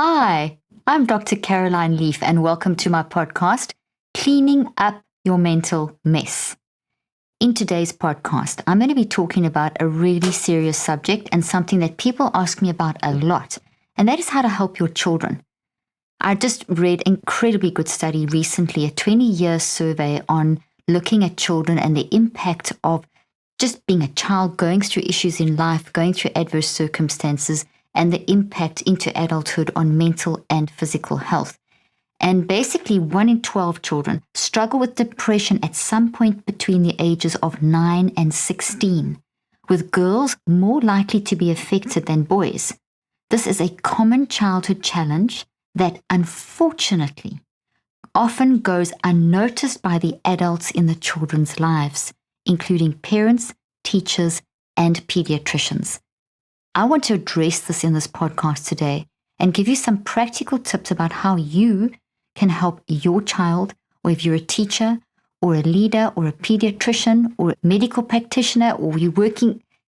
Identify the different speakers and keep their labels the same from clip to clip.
Speaker 1: Hi, I'm Dr. Caroline Leaf, and welcome to my podcast, Cleaning Up Your Mental Mess. In today's podcast, I'm going to be talking about a really serious subject and something that people ask me about a lot, and that is how to help your children. I just read an incredibly good study recently, a 20-year survey on looking at children and the impact of just being a child, going through issues in life, going through adverse circumstances, and the impact into adulthood on mental and physical health. And basically, 1 in 12 children struggle with depression at some point between the ages of 9 and 16, with girls more likely to be affected than boys. This is a common childhood challenge that, unfortunately, often goes unnoticed by the adults in the children's lives, including parents, teachers, and pediatricians. I want to address this in this podcast today and give you some practical tips about how you can help your child, or if you're a teacher or a leader or a pediatrician or a medical practitioner, or you're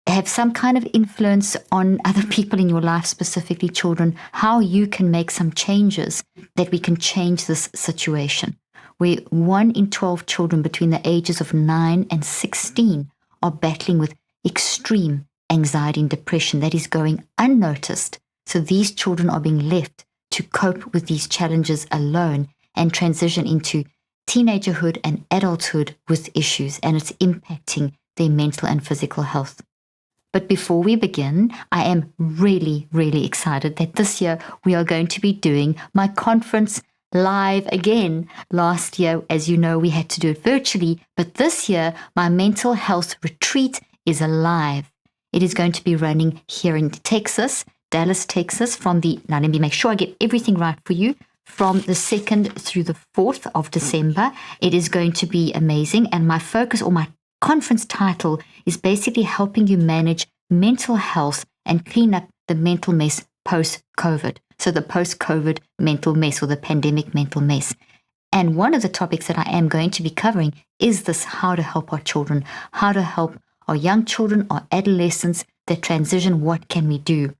Speaker 1: have some kind of influence on other people in your life, specifically children, how you can make some changes that we can change this situation. Where 1 in 12 children between the ages of 9 and 16 are battling with extreme anxiety and depression that is going unnoticed. So these children are being left to cope with these challenges alone and transition into teenagerhood and adulthood with issues, and it's impacting their mental and physical health. But before we begin, I am really, really excited that this year we are going to be doing my conference live again. Last year, as you know, we had to do it virtually, but this year my mental health retreat is alive. It is going to be running here in Texas, Dallas, Texas, now let me make sure I get everything right for you, from the 2nd through the 4th of December. It is going to be amazing, and my focus, or my conference title, is basically helping you manage mental health and clean up the mental mess post-COVID. So the post-COVID mental mess, or the pandemic mental mess. And one of the topics that I am going to be covering is this: how to help our children, how to help our young children, our adolescents that transition. What can we do?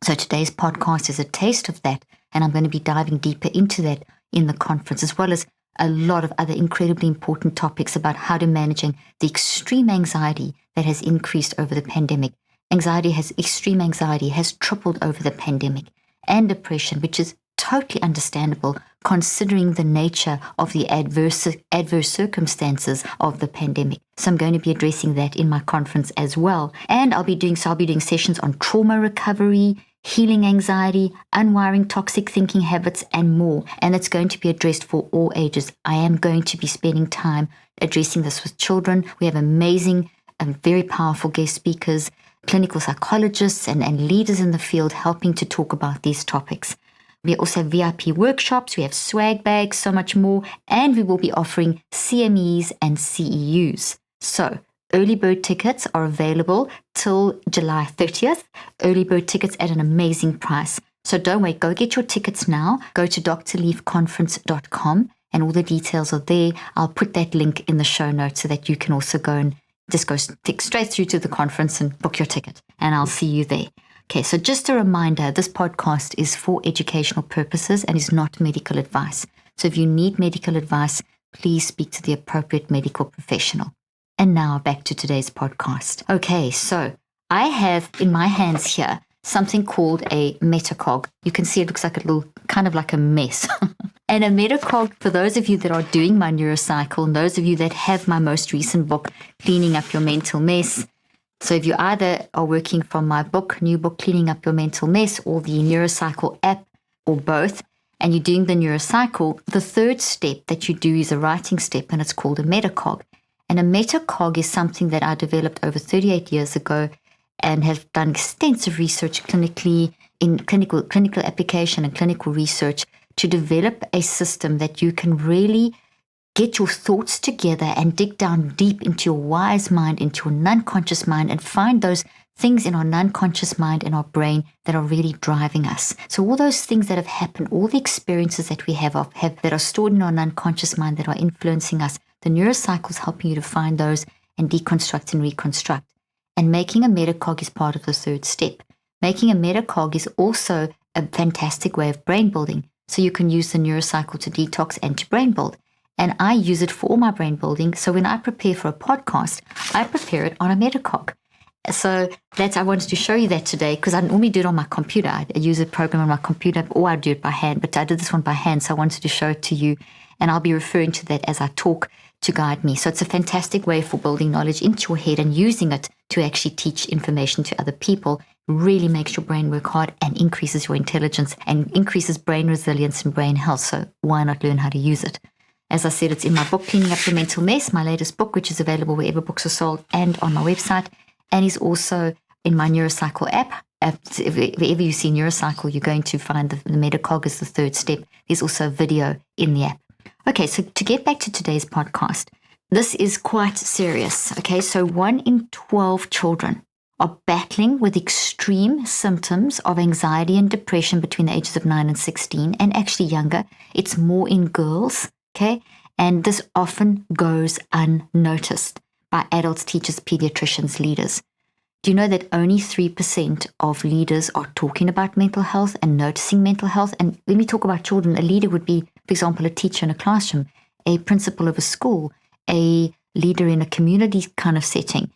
Speaker 1: So today's podcast is a taste of that, and I'm going to be diving deeper into that in the conference, as well as a lot of other incredibly important topics about how to managing the extreme anxiety that has increased over the pandemic. Extreme anxiety has tripled over the pandemic, and depression, which is totally understandable considering the nature of the adverse circumstances of the pandemic. So I'm going to be addressing that in my conference as well. And I'll be doing sessions on trauma recovery, healing anxiety, unwiring toxic thinking habits, and more. And it's going to be addressed for all ages. I am going to be spending time addressing this with children. We have amazing and very powerful guest speakers, clinical psychologists, and leaders in the field helping to talk about these topics. We also have VIP workshops, we have swag bags, so much more, and we will be offering CMEs and CEUs. So early bird tickets are available till July 30th. Early bird tickets at an amazing price. So don't wait, go get your tickets now. Go to drleafconference.com and all the details are there. I'll put that link in the show notes so that you can also go and just go stick straight through to the conference and book your ticket, and I'll see you there. Okay, so just a reminder, this podcast is for educational purposes and is not medical advice. So if you need medical advice, please speak to the appropriate medical professional. And now back to today's podcast. Okay, so I have in my hands here something called a metacog. You can see it looks like a little, kind of like a mess. And a metacog, for those of you that are doing my neurocycle, and those of you that have my most recent book, Cleaning Up Your Mental Mess. So if you either are working from my new book, Cleaning Up Your Mental Mess, or the neurocycle app, or both, and you're doing the neurocycle, the third step that you do is a writing step, and it's called a metacog. And a metacog is something that I developed over 38 years ago and have done extensive research clinically, in clinical application and clinical research, to develop a system that you can really get your thoughts together and dig down deep into your wise mind, into your non-conscious mind, and find those things in our non-conscious mind and our brain that are really driving us. So all those things that have happened, all the experiences that we have that are stored in our non-conscious mind that are influencing us, the neurocycle is helping you to find those and deconstruct and reconstruct. And making a metacog is part of the third step. Making a metacog is also a fantastic way of brain building. So you can use the neurocycle to detox and to brain build. And I use it for all my brain building. So when I prepare for a podcast, I prepare it on a metacog. So I wanted to show you that today, because I normally do it on my computer. I use a program on my computer, or I do it by hand, but I did this one by hand. So I wanted to show it to you, and I'll be referring to that as I talk to guide me. So it's a fantastic way for building knowledge into your head and using it to actually teach information to other people. Really makes your brain work hard and increases your intelligence and increases brain resilience and brain health. So why not learn how to use it? As I said, it's in my book, Cleaning Up Your Mental Mess, my latest book, which is available wherever books are sold and on my website. And is also in my Neurocycle app. Wherever you see Neurocycle, you're going to find the metacog is the third step. There's also a video in the app. Okay, so to get back to today's podcast, this is quite serious. Okay, so 1 in 12 children are battling with extreme symptoms of anxiety and depression between the ages of 9 and 16, and actually younger. It's more in girls, okay? And this often goes unnoticed by adults, teachers, pediatricians, leaders. Do you know that only 3% of leaders are talking about mental health and noticing mental health? And when we talk about children, a leader would be, for example, a teacher in a classroom, a principal of a school, a leader in a community kind of setting,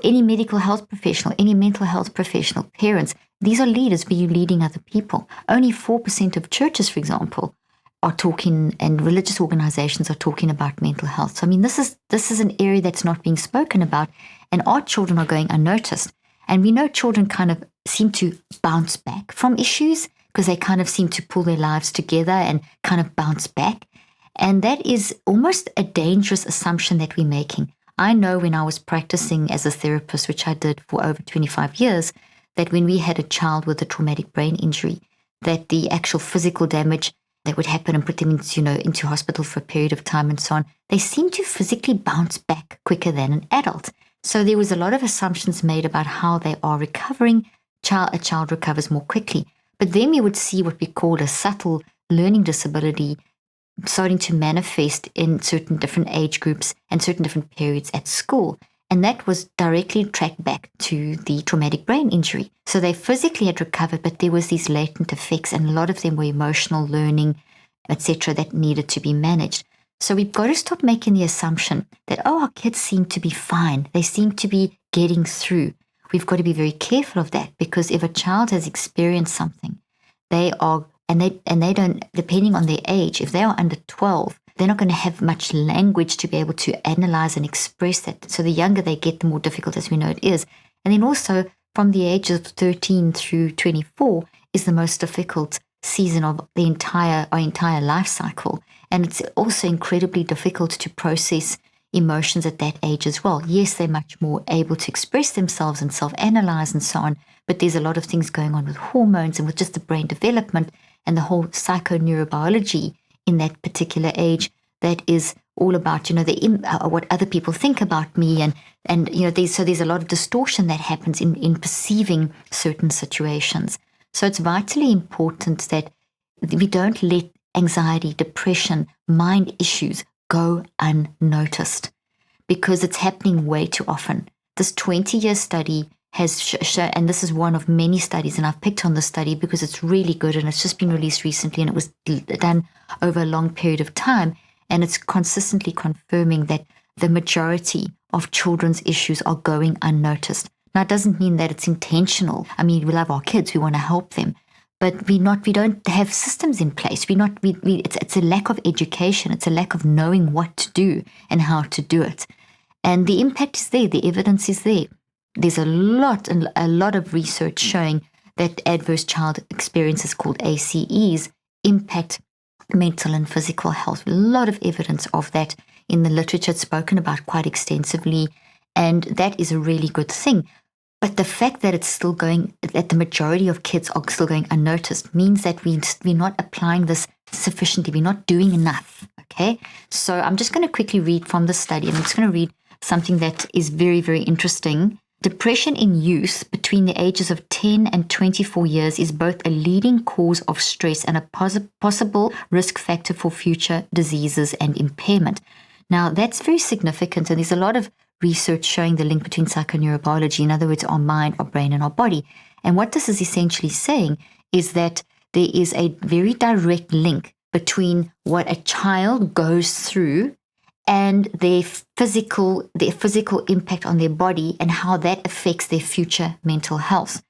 Speaker 1: any medical health professional, any mental health professional, parents. These are leaders, but you're leading other people. Only 4% of churches, for example, are talking, and religious organizations are talking about mental health. So, I mean, this is an area that's not being spoken about, and our children are going unnoticed. And we know children kind of seem to bounce back from issues because they kind of seem to pull their lives together and kind of bounce back. And that is almost a dangerous assumption that we're making. I know when I was practicing as a therapist, which I did for over 25 years, that when we had a child with a traumatic brain injury, that the actual physical damage that would happen and put them into hospital for a period of time and so on, they seem to physically bounce back quicker than an adult. So there was a lot of assumptions made about how they are recovering. A child recovers more quickly. But then we would see what we call a subtle learning disability starting to manifest in certain different age groups and certain different periods at school. And that was directly tracked back to the traumatic brain injury. So they physically had recovered, but there was these latent effects, and a lot of them were emotional learning, etc., that needed to be managed. So we've got to stop making the assumption that, our kids seem to be fine. They seem to be getting through. We've got to be very careful of that, because if a child has experienced something, they don't, depending on their age, if they are under 12, they're not going to have much language to be able to analyze and express that. So the younger they get, the more difficult, as we know, it is. And then also from the age of 13 through 24 is the most difficult season of our entire life cycle. And it's also incredibly difficult to process emotions at that age as well. Yes, they're much more able to express themselves and self-analyze and so on, but there's a lot of things going on with hormones and with just the brain development and the whole psychoneurobiology in that particular age that is all about, what other people think about me, and there's a lot of distortion that happens in perceiving certain situations. So it's vitally important that we don't let anxiety, depression, mind issues go unnoticed, because it's happening way too often. This 20-year study has shown, and this is one of many studies, and I've picked on this study because it's really good and it's just been released recently, and it was done over a long period of time, and it's consistently confirming that the majority of children's issues are going unnoticed. Now, it doesn't mean that it's intentional. I mean, we love our kids, we want to help them, but we don't have systems in place. It's a lack of education. It's a lack of knowing what to do and how to do it. And the impact is there. The evidence is there. There's a lot of research showing that adverse child experiences called ACEs impact mental and physical health. A lot of evidence of that in the literature. It's spoken about quite extensively, and that is a really good thing. But the fact that it's still going, that the majority of kids are still going unnoticed, means that we're not applying this sufficiently. We're not doing enough, okay? So I'm just going to quickly read from the study. I'm just going to read something that is very, very interesting. Depression in youth between the ages of 10 and 24 years is both a leading cause of stress and a possible risk factor for future diseases and impairment. Now, that's very significant, and there's a lot of research showing the link between psychoneurobiology, in other words, our mind, our brain, and our body. And what this is essentially saying is that there is a very direct link between what a child goes through and their physical impact on their body and how that affects their future mental health.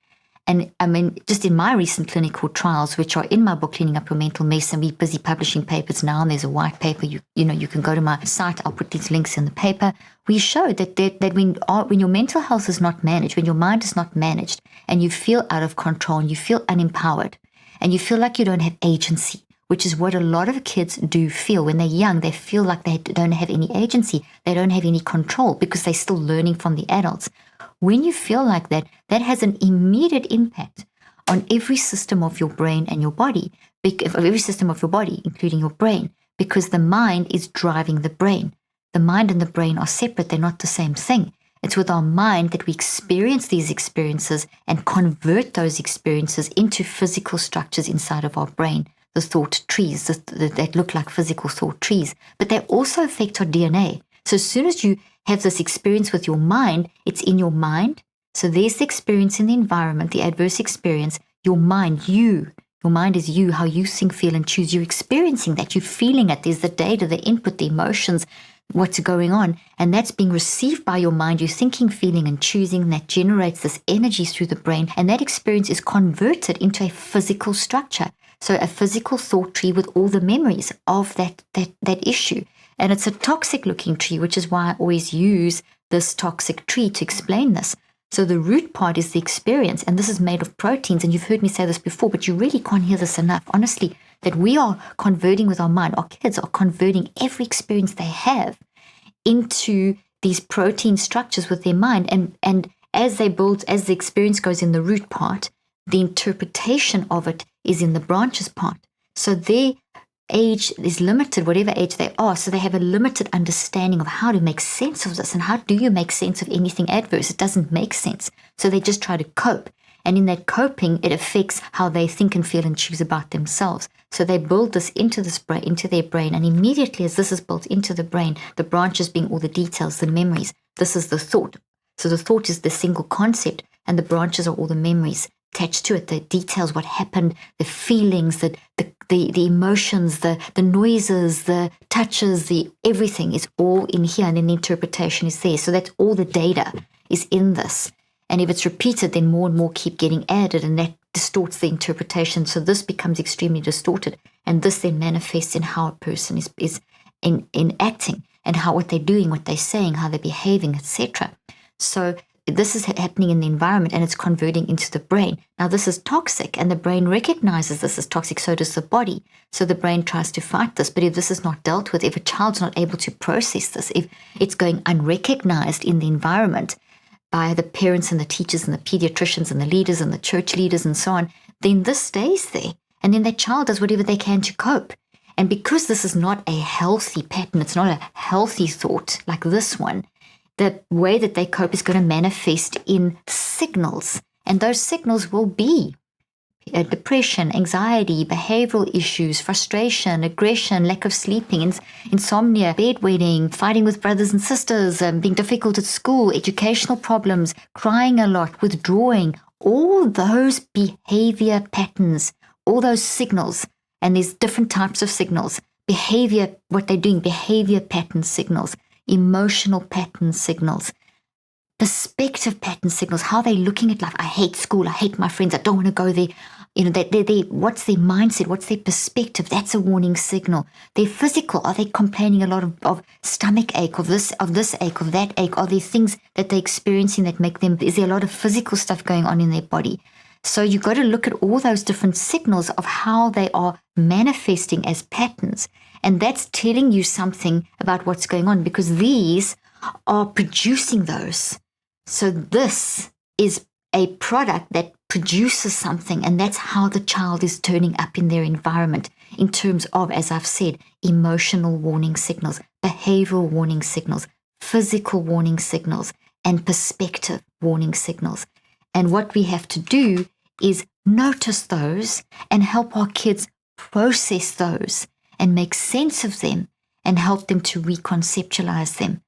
Speaker 1: And I mean, just in my recent clinical trials, which are in my book, Cleaning Up Your Mental Mess, and we're busy publishing papers now, and there's a white paper, you can go to my site, I'll put these links in the paper. We show that when your mental health is not managed, when your mind is not managed, and you feel out of control, and you feel unempowered, and you feel like you don't have agency, which is what a lot of kids do feel. When they're young, they feel like they don't have any agency, they don't have any control because they're still learning from the adults. When you feel like that, that has an immediate impact on every system of your brain and your body, every system of your body, including your brain, because the mind is driving the brain. The mind and the brain are separate. They're not the same thing. It's with our mind that we experience these experiences and convert those experiences into physical structures inside of our brain, the thought trees that look like physical thought trees. But they also affect our DNA. So as soon as you have this experience with your mind, it's in your mind. So there's the experience in the environment, the adverse experience, your mind, you. Your mind is you, how you think, feel, and choose. You're experiencing that. You're feeling it. There's the data, the input, the emotions, what's going on. And that's being received by your mind. You're thinking, feeling, and choosing. That generates this energy through the brain. And that experience is converted into a physical structure. So a physical thought tree with all the memories of that issue. And it's a toxic looking tree, which is why I always use this toxic tree to explain this. So the root part is the experience, and this is made of proteins. And you've heard me say this before, but you really can't hear this enough, honestly, that we are converting with our mind. Our kids are converting every experience they have into these protein structures with their mind. And as they build, as the experience goes in the root part, the interpretation of it is in the branches part. So their age is limited, whatever age they are. So they have a limited understanding of how to make sense of this. And how do you make sense of anything adverse? It doesn't make sense. So they just try to cope. And in that coping, it affects how they think and feel and choose about themselves. So they build this into their brain. And immediately as this is built into the brain, the branches being all the details, the memories, this is the thought. So the thought is the single concept, and the branches are all the memories attached to it, the details, what happened, the feelings, the emotions, the noises, the touches, the everything is all in here, and then the interpretation is there. So that's all the data is in this. And if it's repeated, then more and more keep getting added, and that distorts the interpretation. So this becomes extremely distorted, and this then manifests in how a person is in acting, and how what they're doing, what they're saying, how they're behaving, etc. So this is happening in the environment, and it's converting into the brain. Now, this is toxic, and the brain recognizes this as toxic, so does the body. So the brain tries to fight this. But if this is not dealt with, if a child's not able to process this, if it's going unrecognized in the environment by the parents and the teachers and the pediatricians and the leaders and the church leaders and so on, then this stays there. And then that child does whatever they can to cope. And because this is not a healthy pattern, it's not a healthy thought like this one, the way that they cope is going to manifest in signals. And those signals will be depression, anxiety, behavioral issues, frustration, aggression, lack of sleeping, insomnia, bedwetting, fighting with brothers and sisters, being difficult at school, educational problems, crying a lot, withdrawing, all those behavior patterns, all those signals. And there's different types of signals. Behavior, what they're doing, behavior pattern signals, emotional pattern signals, perspective pattern signals, how they're looking at life. I hate school. I hate my friends. I don't want to go there. You know, what's their mindset? What's their perspective? That's a warning signal. Their physical. Are they complaining a lot of stomach ache, of this ache, of that ache? Are there things that they're experiencing that make them, is there a lot of physical stuff going on in their body? So you've got to look at all those different signals of how they are manifesting as patterns. And that's telling you something about what's going on, because these are producing those. So this is a product that produces something, and that's how the child is turning up in their environment in terms of, as I've said, emotional warning signals, behavioral warning signals, physical warning signals, and perspective warning signals. And what we have to do is notice those and help our kids process those and make sense of them and help them to reconceptualize them.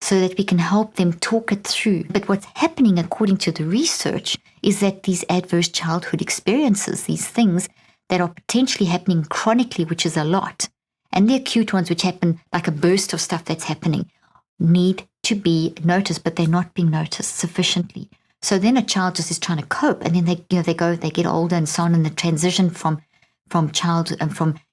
Speaker 1: so that we can help them talk it through. But what's happening, according to the research, is that these adverse childhood experiences, these things that are potentially happening chronically, which is a lot, and the acute ones, which happen like a burst of stuff that's happening, need to be noticed, but they're not being noticed sufficiently. So then a child just is trying to cope, and then they get older and so on, and the transition from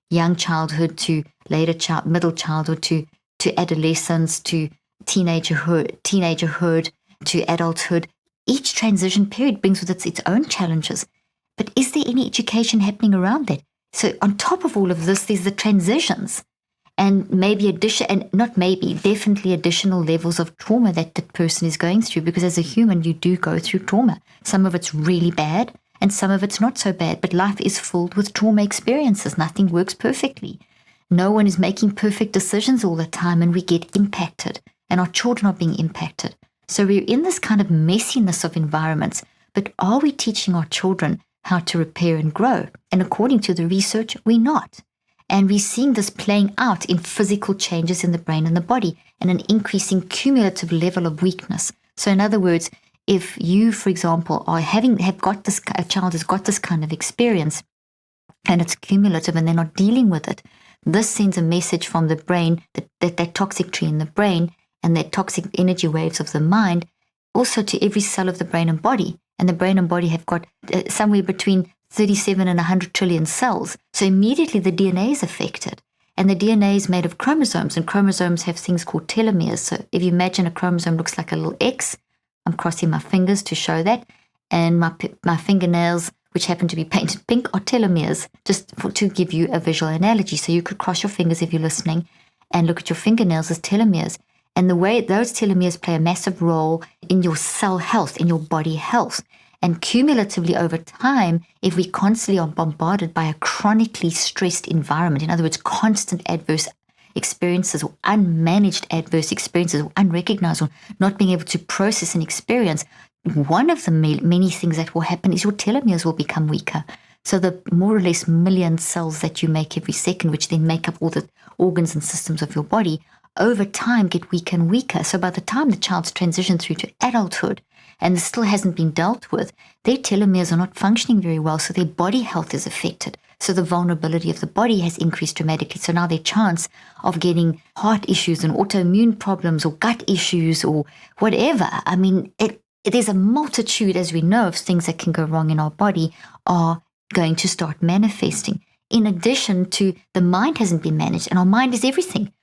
Speaker 1: young childhood to middle childhood to adolescence to teenagerhood to adulthood. Each transition period brings with it its own challenges. But is there any education happening around that? So on top of all of this, there's the transitions, and definitely additional levels of trauma that the person is going through, because as a human, you do go through trauma. Some of it's really bad and some of it's not so bad, but life is filled with trauma experiences. Nothing works perfectly. No one is making perfect decisions all the time, and we get impacted, and our children are being impacted. So we're in this kind of messiness of environments, but are we teaching our children how to repair and grow? And according to the research, we're not. And we're seeing this playing out in physical changes in the brain and the body, and an increasing cumulative level of weakness. So in other words, if you, for example, a child has got this kind of experience, and it's cumulative and they're not dealing with it, this sends a message from the brain, that toxic tree in the brain and that toxic energy waves of the mind, also to every cell of the brain and body. And the brain and body have got somewhere between 37 and 100 trillion cells. So immediately the DNA is affected. And the DNA is made of chromosomes, and chromosomes have things called telomeres. So if you imagine a chromosome looks like a little X, I'm crossing my fingers to show that. And my fingernails, which happen to be painted pink, are telomeres, to give you a visual analogy. So you could cross your fingers if you're listening and look at your fingernails as telomeres. And the way those telomeres play a massive role in your cell health, in your body health. And cumulatively over time, if we constantly are bombarded by a chronically stressed environment, in other words, constant adverse experiences or unmanaged adverse experiences or unrecognized or not being able to process an experience, one of the many things that will happen is your telomeres will become weaker. So the more or less million cells that you make every second, which then make up all the organs and systems of your body, over time get weaker and weaker. So by the time the child's transitioned through to adulthood and this still hasn't been dealt with, their telomeres are not functioning very well, so their body health is affected. So the vulnerability of the body has increased dramatically. So now their chance of getting heart issues and autoimmune problems or gut issues or whatever, I mean, there's a multitude, as we know, of things that can go wrong in our body are going to start manifesting. In addition to the mind hasn't been managed, and our mind is everything.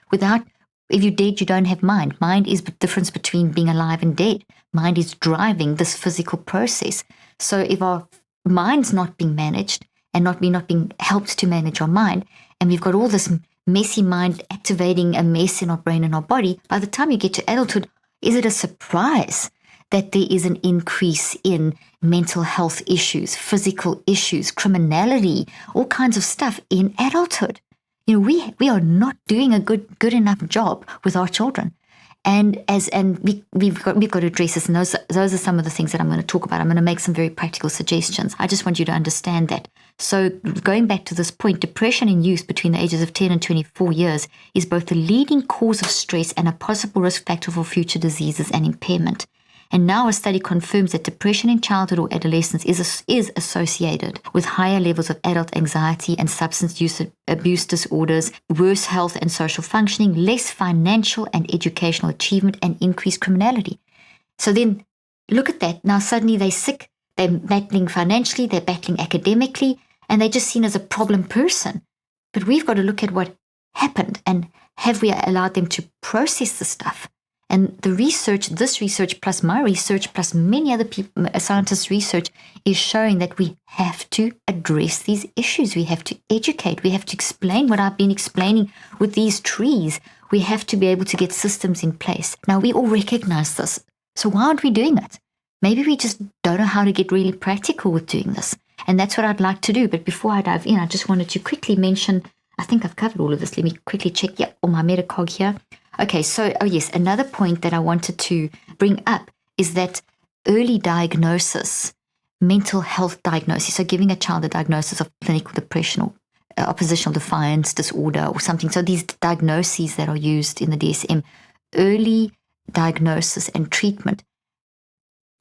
Speaker 1: If you're dead, you don't have mind. Mind is the difference between being alive and dead. Mind is driving this physical process. So if our mind's not being managed and not being helped to manage our mind, and we've got all this messy mind activating a mess in our brain and our body, by the time you get to adulthood, is it a surprise that there is an increase in mental health issues, physical issues, criminality, all kinds of stuff in adulthood? You know, we are not doing a good enough job with our children, and we've got to address this. And those are some of the things that I'm going to talk about. I'm going to make some very practical suggestions. I just want you to understand that. So going back to this point, depression in youth between the ages of 10 and 24 years is both the leading cause of stress and a possible risk factor for future diseases and impairment. And now a study confirms that depression in childhood or adolescence is associated with higher levels of adult anxiety and substance use abuse disorders, worse health and social functioning, less financial and educational achievement, and increased criminality. So then look at that. Now suddenly they're sick, they're battling financially, they're battling academically, and they're just seen as a problem person. But we've got to look at what happened, and have we allowed them to process the stuff? And this research plus my research plus many other scientists' research is showing that we have to address these issues. We have to educate. We have to explain what I've been explaining with these trees. We have to be able to get systems in place. Now, we all recognize this. So why aren't we doing it? Maybe we just don't know how to get really practical with doing this. And that's what I'd like to do. But before I dive in, I just wanted to quickly mention, I think I've covered all of this. Let me quickly check. Yeah, on my metacog here. Okay, so, another point that I wanted to bring up is that early diagnosis, mental health diagnosis, so giving a child a diagnosis of clinical depression or oppositional defiance disorder or something. So these diagnoses that are used in the DSM, early diagnosis and treatment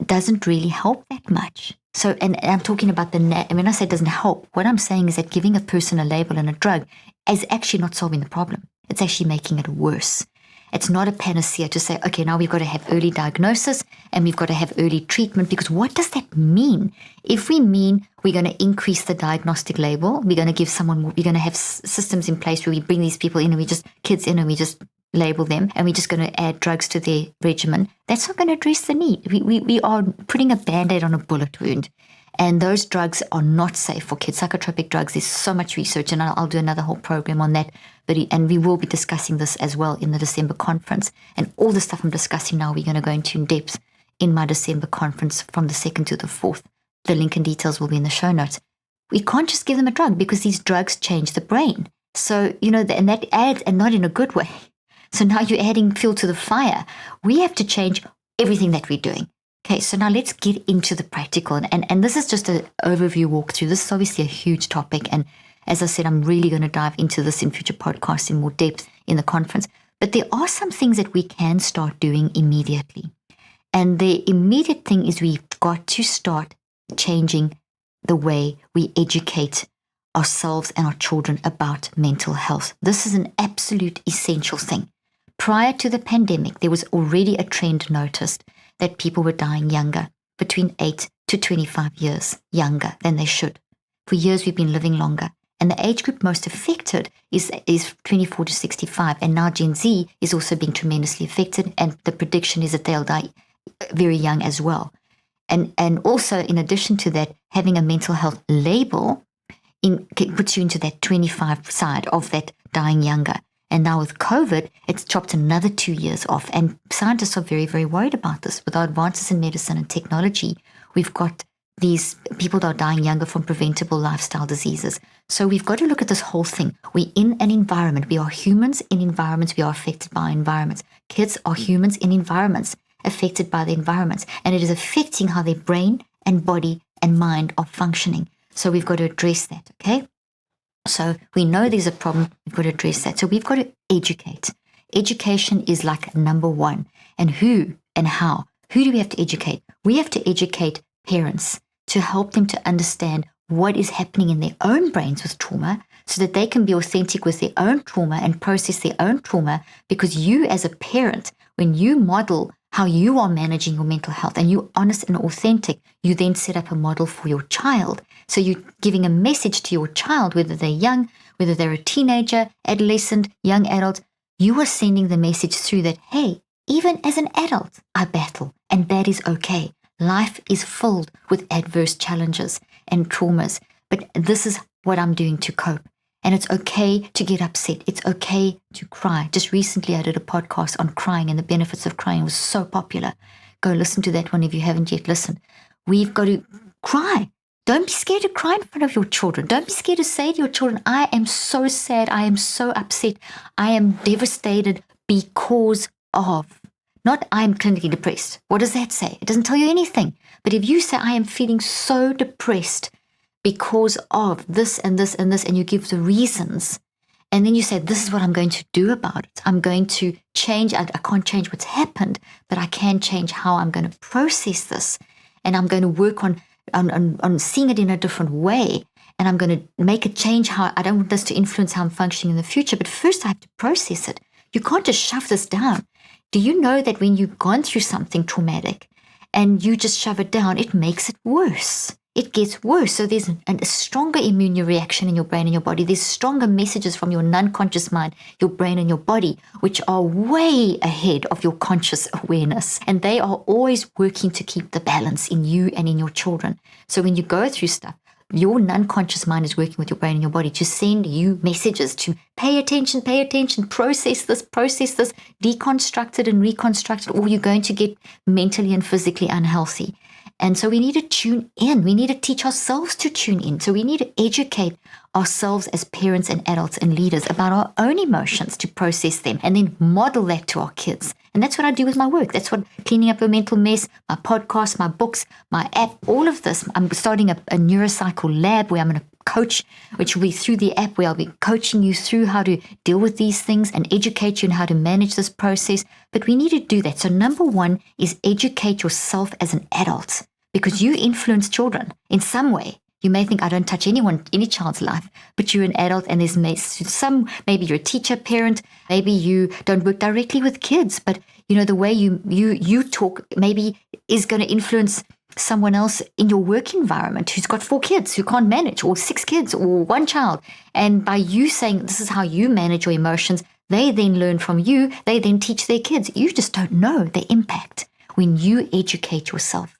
Speaker 1: doesn't really help that much. So, and I'm talking about when I say it doesn't help, what I'm saying is that giving a person a label and a drug is actually not solving the problem. It's actually making it worse. It's not a panacea to say, okay, now we've got to have early diagnosis and we've got to have early treatment, because what does that mean? If we mean we're going to increase the diagnostic label, we're going to have systems in place where we bring these people in and kids in and we just label them and we're just going to add drugs to their regimen, that's not going to address the need. We are putting a Band-Aid on a bullet wound. And those drugs are not safe for kids. Psychotropic drugs, there's so much research, and I'll do another whole program on that. And we will be discussing this as well in the December conference. And all the stuff I'm discussing now, we're going to go into in depth in my December conference from the 2nd to the 4th. The link and details will be in the show notes. We can't just give them a drug because these drugs change the brain. So, and that adds, and not in a good way. So now you're adding fuel to the fire. We have to change everything that we're doing. Okay, so now let's get into the practical. And this is just an overview walkthrough. This is obviously a huge topic. And as I said, I'm really going to dive into this in future podcasts in more depth in the conference. But there are some things that we can start doing immediately. And the immediate thing is we've got to start changing the way we educate ourselves and our children about mental health. This is an absolute essential thing. Prior to the pandemic, there was already a trend noticed that people were dying younger, between 8 to 25 years younger than they should. For years, we've been living longer. And the age group most affected is 24 to 65. And now Gen Z is also being tremendously affected. And the prediction is that they'll die very young as well. And also, in addition to that, having a mental health label puts you into that 25 side of that dying younger. And now with COVID, it's chopped another 2 years off. And scientists are very, very worried about this. With our advances in medicine and technology, we've got these people that are dying younger from preventable lifestyle diseases. So we've got to look at this whole thing. We're in an environment. We are humans in environments. We are affected by environments. Kids are humans in environments, affected by the environments. And it is affecting how their brain and body and mind are functioning. So we've got to address that, okay? So we know there's a problem, we've got to address that. So we've got to educate. Education is like number one. And who and how? Who do we have to educate? We have to educate parents to help them to understand what is happening in their own brains with trauma so that they can be authentic with their own trauma and process their own trauma. Because you as a parent, when you model how you are managing your mental health and you're honest and authentic, you then set up a model for your child. So you're giving a message to your child, whether they're young, whether they're a teenager, adolescent, young adult, you are sending the message through that, hey, even as an adult, I battle, and that is okay. Life is filled with adverse challenges and traumas, but this is what I'm doing to cope. And it's okay to get upset. It's okay to cry. Just recently, I did a podcast on crying and the benefits of crying. It was so popular. Go listen to that one if you haven't yet listened. We've got to cry. Don't be scared to cry in front of your children. Don't be scared to say to your children, I am so sad. I am so upset. I am devastated because of. Not I am clinically depressed. What does that say? It doesn't tell you anything. But if you say, I am feeling so depressed because of this and this and this, and you give the reasons, and then you say, this is what I'm going to do about it. I'm going to change. I can't change what's happened, but I can change how I'm going to process this. And I'm going to work on seeing it in a different way. And I'm going to make a change how I don't want this to influence how I'm functioning in the future. But first I have to process it. You can't just shove this down. Do you know that when you've gone through something traumatic and you just shove it down, it makes it worse? It gets worse. So there's a stronger immune reaction in your brain and your body. There's stronger messages from your non-conscious mind, your brain and your body, which are way ahead of your conscious awareness. And they are always working to keep the balance in you and in your children. So when you go through stuff, your non-conscious mind is working with your brain and your body to send you messages to pay attention, process this, deconstruct it and reconstruct it, or you're going to get mentally and physically unhealthy. And so we need to tune in. We need to teach ourselves to tune in. So we need to educate ourselves as parents and adults and leaders about our own emotions to process them and then model that to our kids. And that's what I do with my work. That's what Cleaning Up Your Mental Mess, my podcast, my books, my app, all of this. I'm starting a neurocycle lab where I'm going to coach, which will be through the app where I'll be coaching you through how to deal with these things and educate you on how to manage this process. But we need to do that. So number one is educate yourself as an adult, because you influence children in some way. You may think, I don't touch any child's life, but you're an adult, and there's maybe you're a teacher, parent, maybe you don't work directly with kids, but the way you talk maybe is going to influence someone else in your work environment who's got 4 kids, who can't manage, or 6 kids, or 1 child. And by you saying this is how you manage your emotions, they then learn from you, they then teach their kids. You just don't know the impact when you educate yourself.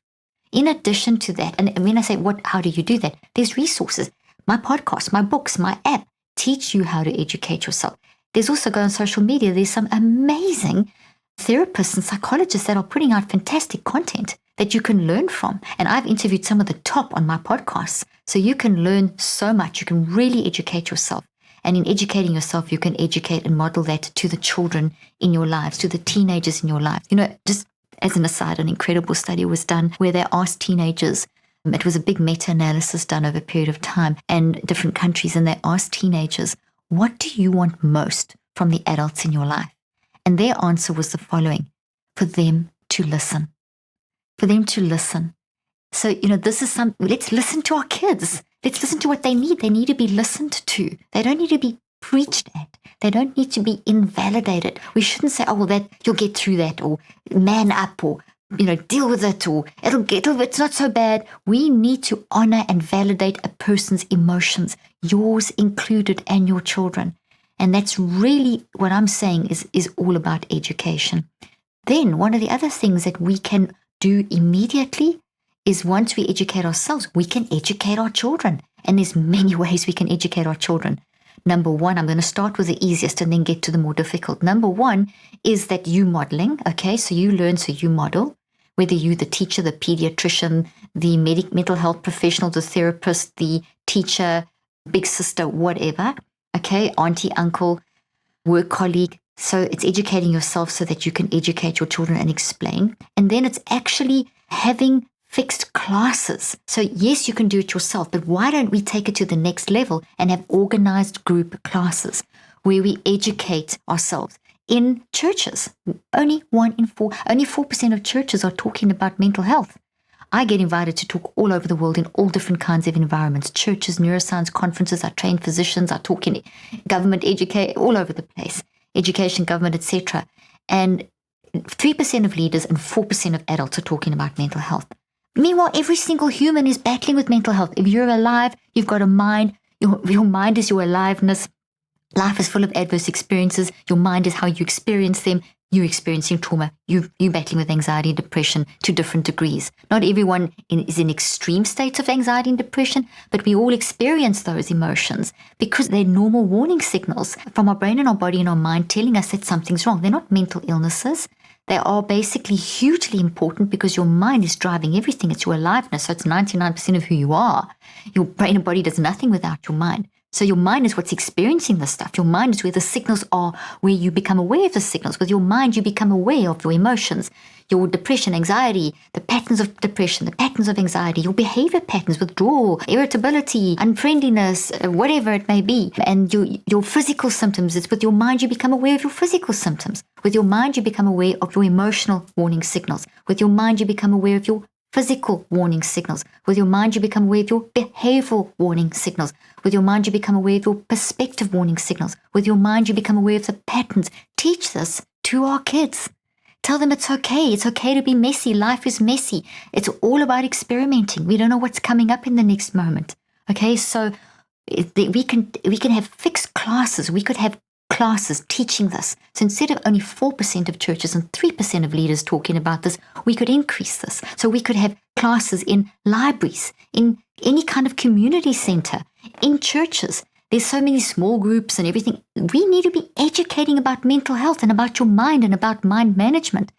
Speaker 1: In addition to that, and when I say how do you do that? There's resources. My podcast, my books, my app teach you how to educate yourself. There's also, go on social media, there's some amazing therapists and psychologists that are putting out fantastic content that you can learn from. And I've interviewed some of the top on my podcasts. So you can learn so much. You can really educate yourself. And in educating yourself, you can educate and model that to the children in your lives, to the teenagers in your life. Just as an aside, an incredible study was done where they asked teenagers, it was a big meta-analysis done over a period of time and different countries, and they asked teenagers, what do you want most from the adults in your life? And their answer was the following: for them to listen. For them to listen. So, this is let's listen to our kids. Let's listen to what they need. They need to be listened to. They don't need to be preached at. They don't need to be invalidated. We shouldn't say, that you'll get through that, or man up, or deal with it, or it's not so bad. We need to honor and validate a person's emotions, yours included, and your children. And that's really what I'm saying is all about education. Then one of the other things that we can do immediately is, once we educate ourselves, we can educate our children. And there's many ways we can educate our children. Number one, I'm going to start with the easiest and then get to the more difficult. Number one is that you modeling. Okay, so you learn, so you model. Whether you, the teacher, the pediatrician, the mental health professional, the therapist, the teacher, big sister, whatever. Okay, auntie, uncle, work colleague. So it's educating yourself so that you can educate your children and explain. And then it's actually having fixed classes. So yes, you can do it yourself, but why don't we take it to the next level and have organized group classes where we educate ourselves in churches? Only 4% of churches are talking about mental health. I get invited to talk all over the world in all different kinds of environments, churches, neuroscience conferences. I train physicians. I talk in government, all over the place, education, government, etc. And 3% of leaders and 4% of adults are talking about mental health. Meanwhile, every single human is battling with mental health. If you're alive, you've got a mind. Your mind is your aliveness. Life is full of adverse experiences. Your mind is how you experience them. You're experiencing trauma. You're battling with anxiety and depression to different degrees. Not everyone is in extreme states of anxiety and depression, but we all experience those emotions because they're normal warning signals from our brain and our body and our mind telling us that something's wrong. They're not mental illnesses. They are basically hugely important because your mind is driving everything. It's your aliveness. So it's 99% of who you are. Your brain and body does nothing without your mind. So your mind is what's experiencing the stuff. Your mind is where the signals are, where you become aware of the signals. With your mind, you become aware of your emotions, your depression, anxiety, the patterns of depression, the patterns of anxiety, your behavior patterns, withdrawal, irritability, unfriendliness, whatever it may be. And your physical symptoms, it's with your mind you become aware of your physical symptoms. With your mind, you become aware of your emotional warning signals. With your mind, you become aware of your physical warning signals. With your mind, you become aware of your behavioral warning signals. With your mind, you become aware of your perspective warning signals. With your mind, you become aware of the patterns. Teach this to our kids. Tell them it's okay. It's okay to be messy. Life is messy. It's all about experimenting. We don't know what's coming up in the next moment. Okay, so we can have fixed classes. We could have classes teaching this. So instead of only 4% of churches and 3% of leaders talking about this, we could increase this. So we could have classes in libraries, in any kind of community center, in churches. There's so many small groups and everything. We need to be educating about mental health and about your mind and about mind management.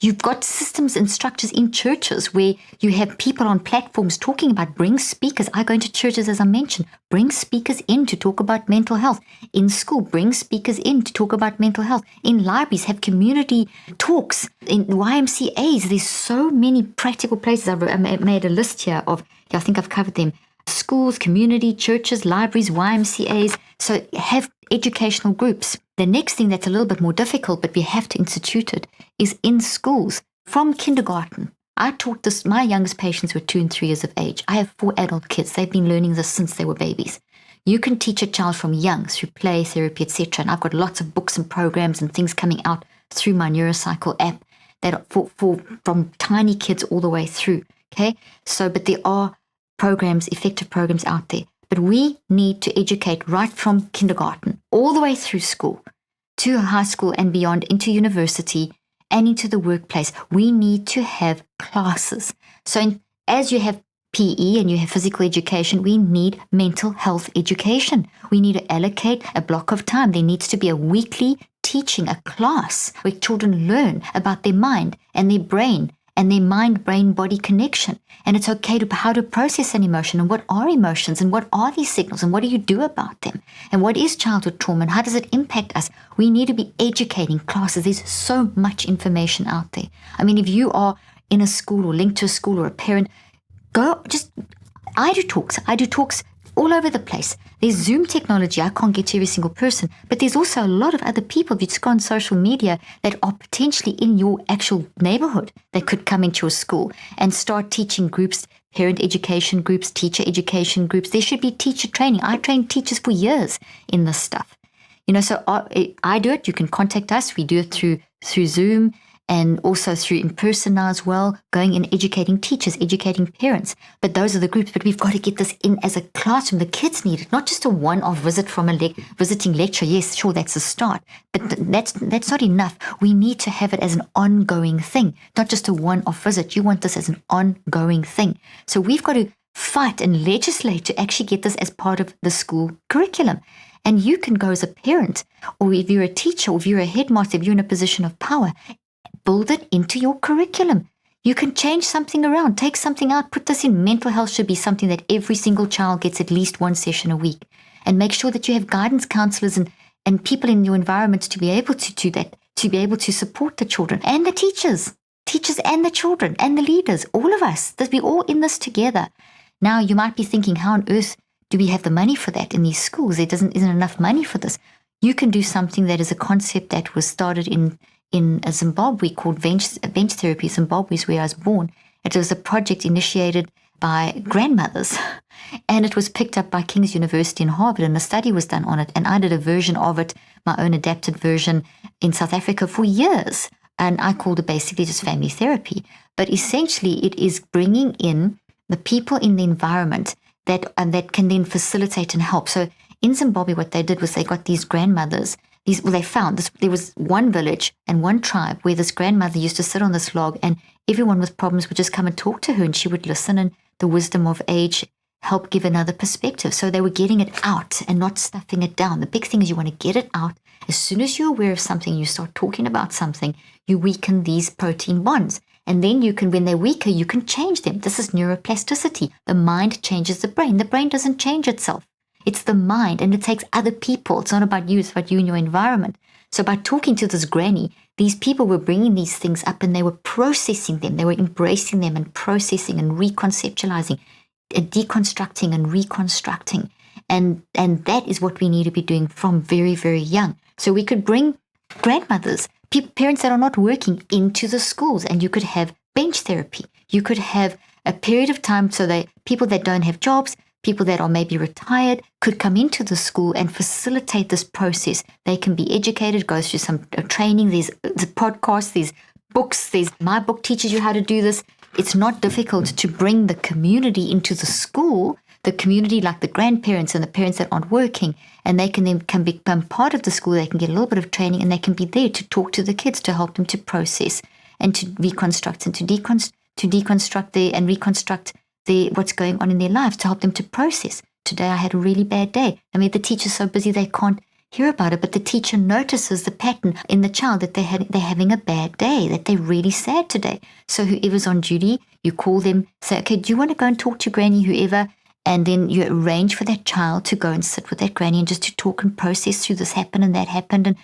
Speaker 1: You've got systems and structures in churches where you have people on platforms talking about, bring speakers. I go into churches, as I mentioned, bring speakers in to talk about mental health. In school, bring speakers in to talk about mental health. In libraries, have community talks. In YMCAs, there's so many practical places. I made a list here of, I think I've covered them. schools, community, churches, libraries, YMCAs. So have educational groups. The next thing that's a little bit more difficult, but we have to institute it, is in schools from kindergarten. I taught this, my youngest patients were 2 and 3 years of age. I have 4 adult kids. They've been learning this since they were babies. You can teach a child from young through play, therapy, etc. And I've got lots of books and programs and things coming out through my Neurocycle app that are from tiny kids all the way through. Okay, so but there are programs, effective programs out there. But we need to educate right from kindergarten all the way through school, to high school and beyond, into university and into the workplace. We need to have classes. So as you have PE and you have physical education, we need mental health education. We need to allocate a block of time. There needs to be a weekly teaching, a class where children learn about their mind and their brain and their mind-brain-body connection. And it's okay to how to process an emotion and what are emotions and what are these signals and what do you do about them? And what is childhood trauma and how does it impact us? We need to be educating classes. There's so much information out there. I mean, if you are in a school or linked to a school or a parent, I do talks all over the place. There's Zoom technology. I can't get to every single person, but there's also a lot of other people, if you just go on social media, that are potentially in your actual neighborhood that could come into your school and start teaching groups, parent education groups, teacher education groups. There should be teacher training. I trained teachers for years in this stuff. So I do it. You can contact us. We do it through Zoom and also through in person now as well, going and educating teachers, educating parents. But those are the groups. But we've got to get this in as a classroom. The kids need it, not just a one-off visit from a visiting lecture. Yes, sure, that's a start. But that's not enough. We need to have it as an ongoing thing, not just a one-off visit. You want this as an ongoing thing. So we've got to fight and legislate to actually get this as part of the school curriculum. And you can go as a parent, or if you're a teacher, or if you're a headmaster, if you're in a position of power, build it into your curriculum. You can change something around, take something out, put this in. Mental health should be something that every single child gets at least 1 session a week. And make sure that you have guidance counselors and people in your environment to be able to do that, to be able to support the children and the teachers and the children and the leaders, all of us, that we're all in this together. Now, you might be thinking, how on earth do we have the money for that in these schools? There isn't enough money for this. You can do something that is a concept that was started in Zimbabwe called bench therapy. Zimbabwe is where I was born. It was a project initiated by grandmothers, and it was picked up by King's University and Harvard, and a study was done on it. And I did a version of it, my own adapted version, in South Africa for years, and I called it basically just family therapy. But essentially, it is bringing in the people in the environment that can then facilitate and help. So in Zimbabwe, what they did was they got these grandmothers. They found this. There was one village and one tribe where this grandmother used to sit on this log, and everyone with problems would just come and talk to her, and she would listen, and the wisdom of age helped give another perspective. So they were getting it out and not stuffing it down. The big thing is you want to get it out. As soon as you're aware of something, you start talking about something, you weaken these protein bonds. And then you can, when they're weaker, you can change them. This is neuroplasticity. The mind changes the brain. The brain doesn't change itself. It's the mind, and it takes other people. It's not about you, it's about you and your environment. So by talking to this granny, these people were bringing these things up and they were processing them. They were embracing them and processing and reconceptualizing, and deconstructing and reconstructing. And that is what we need to be doing from very, very young. So we could bring grandmothers, parents that are not working into the schools, and you could have bench therapy. You could have a period of time so that people that don't have jobs, people that are maybe retired, could come into the school and facilitate this process. They can be educated, go through some training. There's podcasts, there's books, my book teaches you how to do this. It's not difficult to bring the community into the school, the community like the grandparents and the parents that aren't working, and they can become part of the school. They can get a little bit of training, and they can be there to talk to the kids, to help them to process and to reconstruct and to deconstruct and reconstruct what's going on in their lives, to help them to process. Today I had a really bad day. I mean, the teacher's so busy they can't hear about it, but the teacher notices the pattern in the child that they're having a bad day, that they're really sad today. So whoever's on duty, you call them, say, okay, do you want to go and talk to granny, whoever? And then you arrange for that child to go and sit with that granny and just to talk and process through this happened and that happened. And,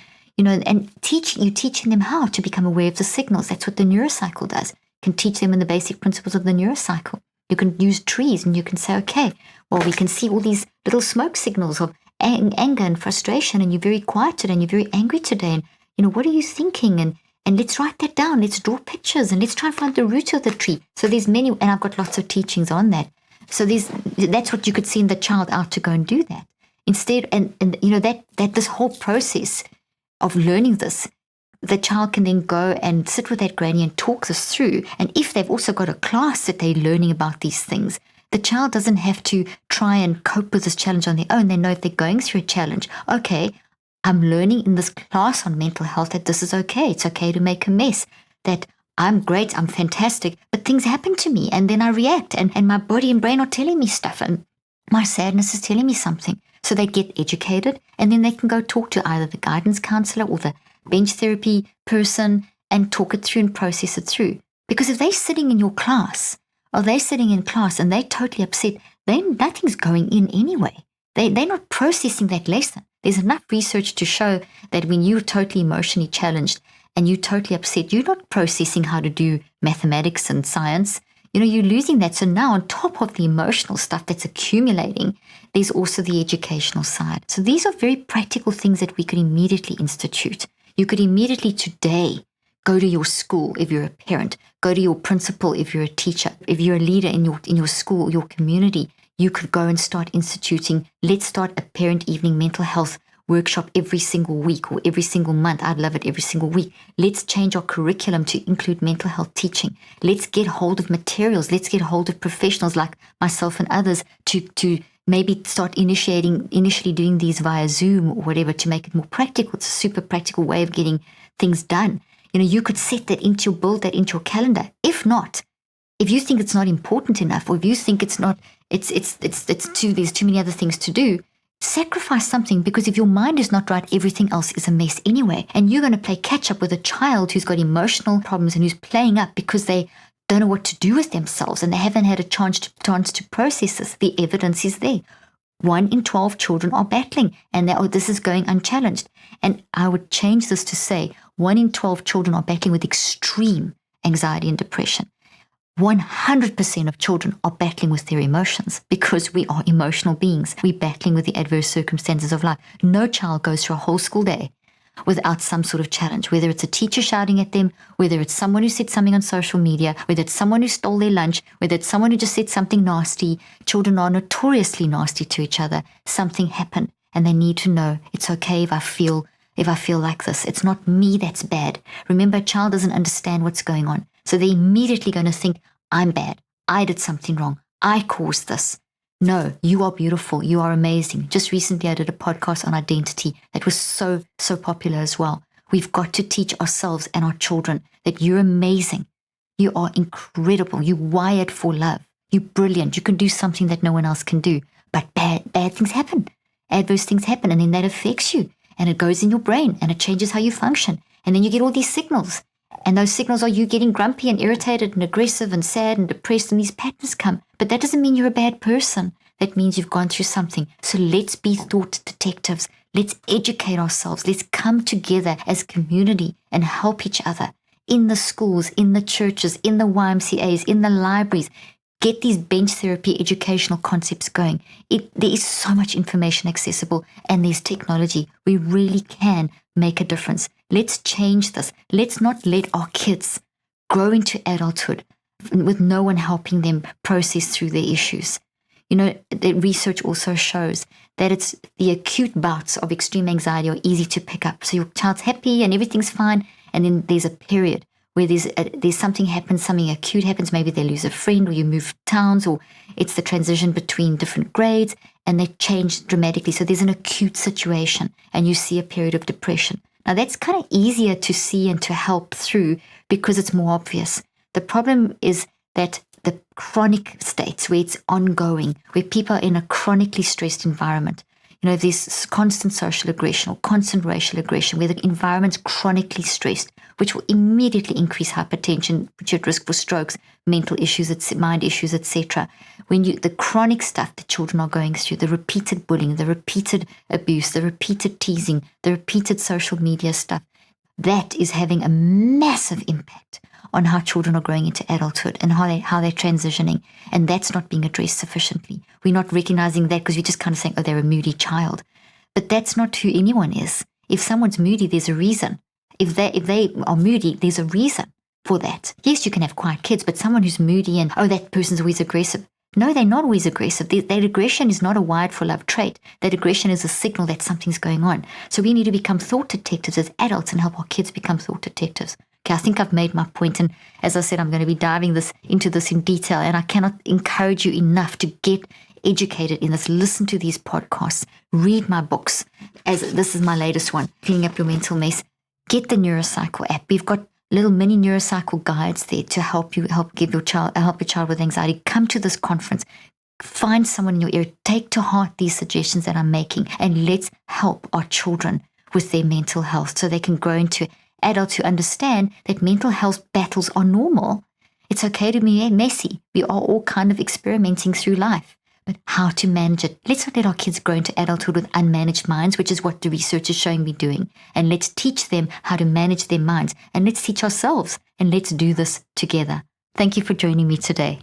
Speaker 1: and teaching them how to become aware of the signals. That's what the neurocycle does. Can teach them in the basic principles of the neurocycle. You can use trees and you can say, okay, well, we can see all these little smoke signals of anger and frustration, and you're very quiet today and you're very angry today. And, what are you thinking? And let's write that down. Let's draw pictures and let's try and find the root of the tree. So there's many, and I've got lots of teachings on that. So that's what you could send the child out to go and do that. Instead, and that this whole process of learning this, the child can then go and sit with that granny and talk this through. And if they've also got a class that they're learning about these things, the child doesn't have to try and cope with this challenge on their own. They know if they're going through a challenge, okay, I'm learning in this class on mental health that this is okay. It's okay to make a mess, that I'm great, I'm fantastic, but things happen to me and then I react and my body and brain are telling me stuff and my sadness is telling me something. So they get educated and then they can go talk to either the guidance counselor or the bench therapy person and talk it through and process it through. Because if they're sitting in your class or they're sitting in class and they're totally upset, then nothing's going in anyway. They're not processing that lesson. There's enough research to show that when you're totally emotionally challenged and you're totally upset, you're not processing how to do mathematics and science. You're losing that. So now on top of the emotional stuff that's accumulating, there's also the educational side. So these are very practical things that we could immediately institute. You could immediately today go to your school if you're a parent, go to your principal if you're a teacher, if you're a leader in your school, your community, you could go and start instituting, let's start a parent evening mental health workshop every single week or every single month. I'd love it every single week. Let's change our curriculum to include mental health teaching. Let's get hold of materials. Let's get hold of professionals like myself and others to maybe start initially doing these via Zoom or whatever to make it more practical. It's a super practical way of getting things done. You could set that build that into your calendar. If not, if you think it's not important enough, or if you think it's not, there's too many other things to do, sacrifice something, because if your mind is not right, everything else is a mess anyway. And you're going to play catch up with a child who's got emotional problems and who's playing up because they don't know what to do with themselves and they haven't had a chance to process this. The evidence is there. 1 in 12 children are battling and this is going unchallenged. And I would change this to say 1 in 12 children are battling with extreme anxiety and depression. 100% of children are battling with their emotions because we are emotional beings. We're battling with the adverse circumstances of life. No child goes through a whole school day without some sort of challenge, whether it's a teacher shouting at them, whether it's someone who said something on social media, whether it's someone who stole their lunch, whether it's someone who just said something nasty. Children are notoriously nasty to each other. Something happened and they need to know it's okay if I feel like this. It's not me that's bad. Remember, a child doesn't understand what's going on. So they're immediately going to think, I'm bad. I did something wrong. I caused this. No, you are beautiful. You are amazing. Just recently, I did a podcast on identity that was so popular as well. We've got to teach ourselves and our children that you're amazing. You are incredible. You're wired for love. You're brilliant. You can do something that no one else can do. But bad things happen. Adverse things happen, and then that affects you. And it goes in your brain, and it changes how you function. And then you get all these signals. And those signals are you getting grumpy and irritated and aggressive and sad and depressed, and these patterns come. But that doesn't mean you're a bad person. That means you've gone through something. So let's be thought detectives. Let's educate ourselves. Let's come together as a community and help each other in the schools, in the churches, in the YMCAs, in the libraries. Get these bench therapy educational concepts going. There is so much information accessible, and there's technology. We really can make a difference. Let's change this. Let's not let our kids grow into adulthood with no one helping them process through their issues. The research also shows that it's the acute bouts of extreme anxiety are easy to pick up. So your child's happy and everything's fine, and then there's a period where there's something happens, something acute happens. Maybe they lose a friend, or you move towns, or it's the transition between different grades, and they change dramatically. So there's an acute situation, and you see a period of depression. Now that's kind of easier to see and to help through because it's more obvious. The problem is that the chronic states where it's ongoing, where people are in a chronically stressed environment, there's constant social aggression or constant racial aggression, where the environment's chronically stressed, which will immediately increase hypertension, put you at risk for strokes, mental issues, mind issues, etc. The chronic stuff that children are going through, the repeated bullying, the repeated abuse, the repeated teasing, the repeated social media stuff, that is having a massive impact on how children are growing into adulthood and how they're transitioning. And that's not being addressed sufficiently. We're not recognizing that because we're just kind of saying, oh, they're a moody child. But that's not who anyone is. If someone's moody, there's a reason. If they are moody, there's a reason for that. Yes, you can have quiet kids, but someone who's moody and, oh, that person's always aggressive. No, they're not always aggressive. That aggression is not a wired for love trait. That aggression is a signal that something's going on. So we need to become thought detectives as adults and help our kids become thought detectives. Okay, I think I've made my point, and as I said, I'm going to be diving into this in detail, and I cannot encourage you enough to get educated in this. Listen to these podcasts, read my books, as this is my latest one, Cleaning Up Your Mental Mess. Get the Neurocycle app. We've got little mini Neurocycle guides there to help your child with anxiety. Come to this conference. Find someone in your area. Take to heart these suggestions that I'm making, and let's help our children with their mental health so they can grow into adults who understand that mental health battles are normal. It's okay to be messy. We are all kind of experimenting through life, but how to manage it. Let's not let our kids grow into adulthood with unmanaged minds, which is what the research is showing me doing. And let's teach them how to manage their minds. And let's teach ourselves. And let's do this together. Thank you for joining me today.